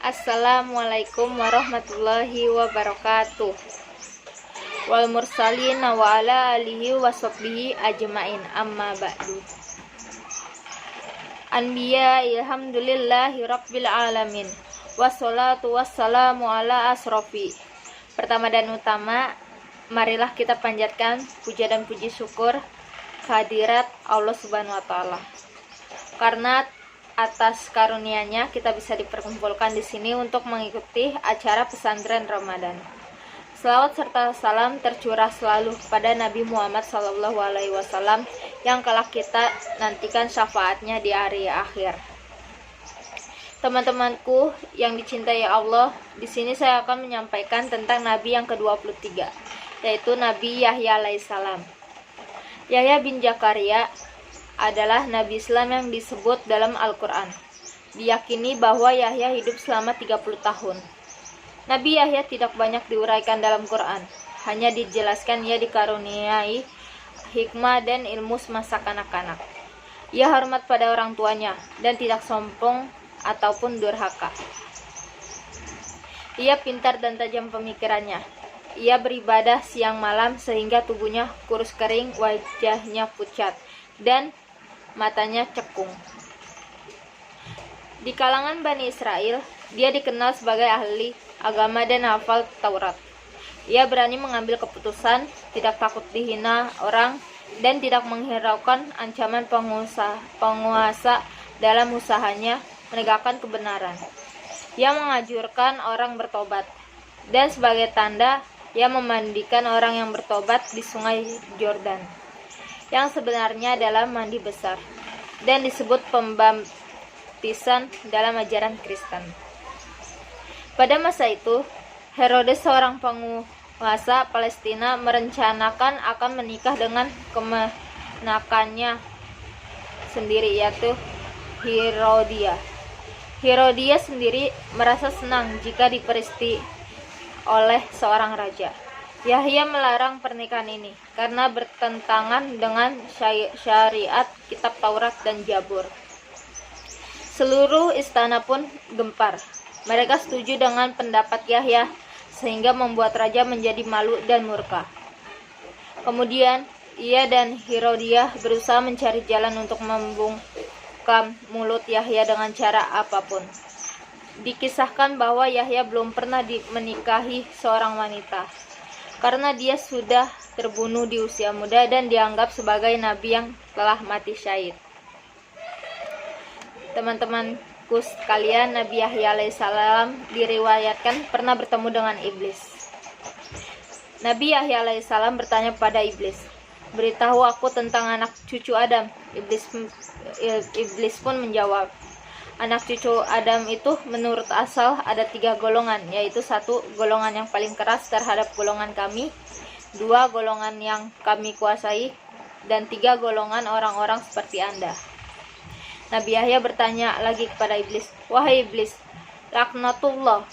Assalamualaikum warahmatullahi wabarakatuh. Wal mursalin wa ala alihi wa sahbihi ajmain, amma ba'du. Anbiya alhamdulillahi rabbil alamin. Wassalatu wassalamu ala asrofi. Pertama dan utama, marilah kita panjatkan puja dan puji syukur kehadirat Allah Subhanahu wa taala. Karena atas karunia-Nya kita bisa diperkumpulkan di sini untuk mengikuti acara pesantren Ramadan. Selawat serta salam tercurah selalu pada Nabi Muhammad SAW yang kelak kita nantikan syafaatnya di hari akhir. Teman-temanku yang dicintai Allah, di sini saya akan menyampaikan tentang Nabi yang ke-23, yaitu Nabi Yahya alaihissalam. Yahya bin Zakaria adalah Nabi Islam yang disebut dalam Al-Quran. Diyakini bahwa Yahya hidup selama 30 tahun. Nabi Yahya tidak banyak diuraikan dalam Quran. Hanya dijelaskan ia dikaruniai hikmah dan ilmu semasa kanak-kanak. Ia hormat pada orang tuanya dan tidak sombong ataupun durhaka. Ia pintar dan tajam pemikirannya. Ia beribadah siang malam sehingga tubuhnya kurus kering, wajahnya pucat, dan matanya cekung. Di kalangan Bani Israel, dia dikenal sebagai ahli agama dan hafal Taurat. Ia berani mengambil keputusan, tidak takut dihina orang, dan tidak menghiraukan ancaman penguasa dalam usahanya menegakkan kebenaran. Ia menganjurkan orang bertobat, dan sebagai tanda, ia memandikan orang yang bertobat di sungai Jordan, yang sebenarnya adalah mandi besar, dan disebut pembaptisan dalam ajaran Kristen. Pada masa itu, Herodes, seorang penguasa Palestina, merencanakan akan menikah dengan kemenakannya sendiri, yaitu Herodia. Herodia sendiri merasa senang jika diperisti oleh seorang raja. Yahya melarang pernikahan ini karena bertentangan dengan syariat kitab Taurat dan Zabur. Seluruh istana pun gempar. Mereka setuju dengan pendapat Yahya sehingga membuat raja menjadi malu dan murka. Kemudian ia dan Herodiah berusaha mencari jalan untuk membungkam mulut Yahya dengan cara apapun. Dikisahkan bahwa Yahya belum pernah menikahi seorang wanita, karena dia sudah terbunuh di usia muda dan dianggap sebagai nabi yang telah mati syahid. Teman-temanku sekalian, Nabi Yahya alaihissalam diriwayatkan pernah bertemu dengan iblis. Nabi Yahya alaihissalam bertanya pada iblis, "Beritahu aku tentang anak cucu Adam." Iblis pun menjawab, "Anak cucu Adam itu menurut asal ada 3 golongan, yaitu 1 golongan yang paling keras terhadap golongan kami, 2 golongan yang kami kuasai, dan 3 golongan orang-orang seperti Anda." Nabi Yahya bertanya lagi kepada iblis, "Wahai iblis, laknatullah,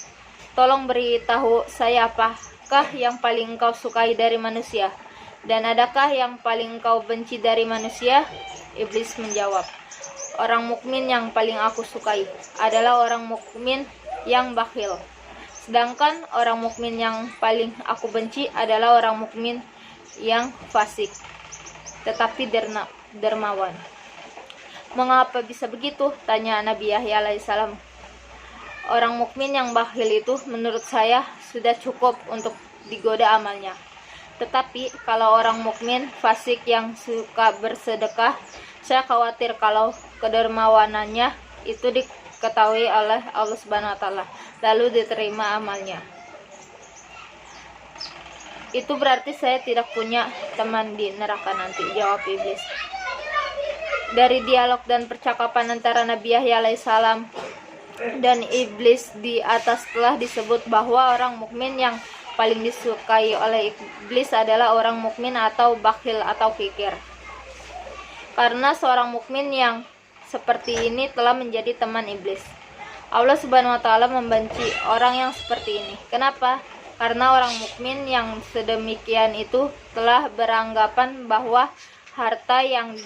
tolong beritahu saya apakah yang paling engkau sukai dari manusia, dan adakah yang paling engkau benci dari manusia?" Iblis menjawab, "Orang mukmin yang paling aku sukai adalah orang mukmin yang bakhil. Sedangkan orang mukmin yang paling aku benci adalah orang mukmin yang fasik, tetapi dermawan." "Mengapa bisa begitu?" tanya Nabi Yahya alaihissalam. "Orang mukmin yang bakhil itu menurut saya sudah cukup untuk digoda amalnya. Tetapi kalau orang mukmin fasik yang suka bersedekah, saya khawatir kalau kedermawanannya itu diketahui oleh Allah Subhanahu wa taala, lalu diterima amalnya. Itu berarti saya tidak punya teman di neraka nanti," jawab iblis. Dari dialog dan percakapan antara Nabi Yahya alaihissalam dan iblis di atas telah disebut bahwa orang mukmin yang paling disukai oleh iblis adalah orang mukmin atau bakhil atau kikir. Karena seorang mukmin yang seperti ini telah menjadi teman iblis. Allah Subhanahu wa taala membenci orang yang seperti ini. Kenapa? Karena orang mukmin yang sedemikian itu telah beranggapan bahwa harta yang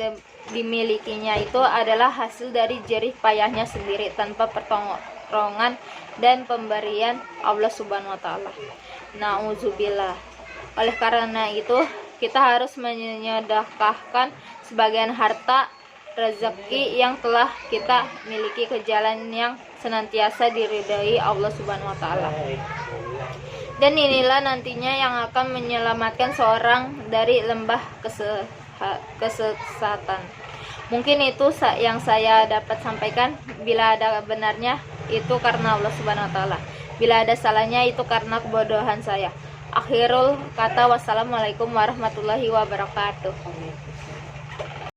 dimilikinya itu adalah hasil dari jerih payahnya sendiri tanpa pertolongan dan pemberian Allah Subhanahu wa taala. Nauzubillah. Oleh karena itu, kita harus menyedekahkan sebagian harta rezeki yang telah kita miliki ke jalan yang senantiasa diridhai Allah Subhanahu wa taala. Dan inilah nantinya yang akan menyelamatkan seorang dari lembah kesesatan. Mungkin itu yang saya dapat sampaikan. Bila ada benarnya, itu karena Allah Subhanahu wa taala. Bila ada salahnya, itu karena kebodohan saya. Akhirul kata, wassalamualaikum warahmatullahi wabarakatuh.